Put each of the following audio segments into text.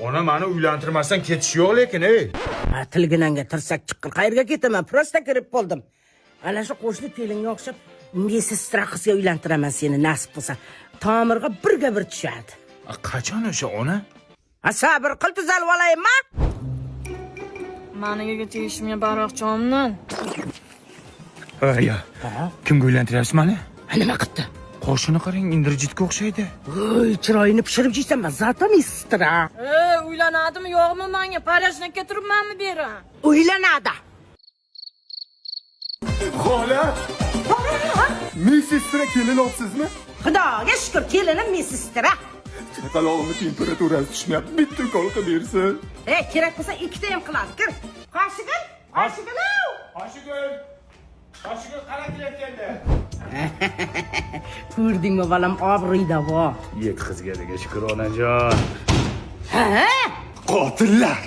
Ona meni uylantirmasdan ketish yo'q lekin, ey. Ha, tilginanga tirsak chiqqan. Qayerga ketaman? Prosta kirib qoldim. Ana shu qo'shni kelinga o'xshab, mesestra qizga uylantiraman seni nasib qilsa. Tomirga birga bir tushadi. Qachon o'sha ona? Ha, sabr qil, tuzalib olaymi? Maniga tegishimga baroqchomdan. Ya. Kimga uylantiryapsiz meni? Nima qildi? Qo'shini qarang, Indirjitga o'xshaydi. Voy, chiroyini pishirib jiysanmi? Zato mesestra. Uylanadimi yo'qmi menga? Parashnikka turibmanmi beri? Uylanadi. Xola! Mesestra kelin olibsizmi? Xudoga shukr, kelinim mesestra. Chaqalog'imni temperaturasi tushmayapti. Bitta ukol qilib bersin. Kerak bo'lsa ikkita ham qiladi. Kir. Qoshig'im, qoshig'im. Qoshig'im qara kelayotganda. Ko'rdingmi balam, obro'yda vo. Yek qizga degan shukr onajon. Qotillar!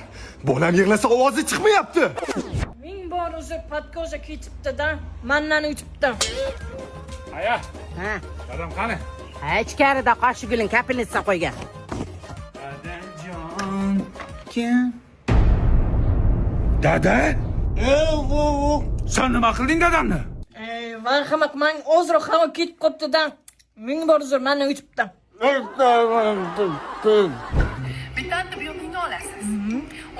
Bolam yig'lasa ovozi chiqmayapti. Ming bor o'zi podkoza ketibdi-da. Mannani uchibdi. Aya, Ha, dadam qani? ichkarida qoshig'ing kapelnitsa qo'ygan. Dadajon, kim? Dada? Sen nima qilding dadamni? Marhamat, men ozroq havo ketib qopti-da. Ming bor uzr, mannani uchibdi. Bitta antibiotini olasiz.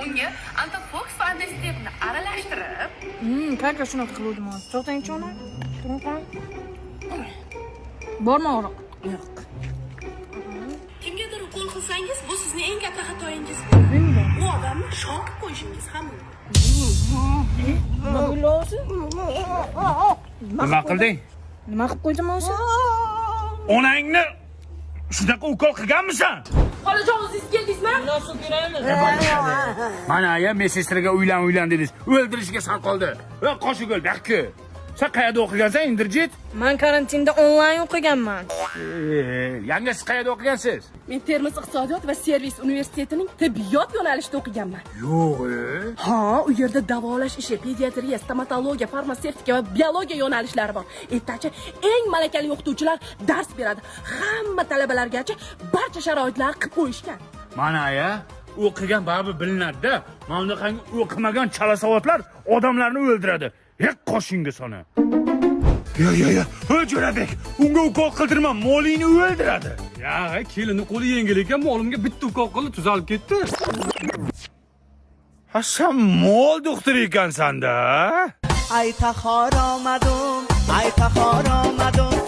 Unga antifox va antistepni aralashtirib, Kaka shunaqa qiluvdim hozir. To'xtang chona. Bormi og'riq? Yo'q. kimgadir ukol qilsangiz, bu sizning eng katta xatoyingiz. U odamni shok qo'yishingiz ham mumkin. Nima bo'ldi o'zi? Nima qilding? Nima qilib qo'ydim o'zi? Onangni shunaqa ukol qilganmisan? Xolajon, o'zingiz keldingizmi? Nasib ko'raymi? Mana ya mesestraga uylan dedingiz. O'ldirishga sal qoldi. Va qoshig'il bakki. Sen qayerda o'qigansan, Indirjit? Men karantinda onlayn o'qiganman. Yangasi qayerda o'qigansiz? Men Termiz iqtisodiyot va servis universitetining tibbiyot yo'nalishida o'qiganman. Yo'q. Ha, u yerda davolash ishi, pediatriya, stomatologiya, farmatsevtika va biologiya yo'nalishlari bor. Ertachi eng malakali o'qituvchilar dars beradi. Hamma talabalargacha barcha sharoitlar qilib qo'yishgan. Mana ya, o'qigan baribir bilinadi-da. Mana qangi o'qimagan chala savodlar odamlarni o'ldiradi. Qoshingga sona. Ya. Jo'rabek, unga ukol qildirma, molingni o'ldiradi. Ya, kelini qo'li yengil ekan, molimga bitta ukol qildi, tuzalib ketdi. Ha, sen mol doktor ekansan-da. Ay tahor omadim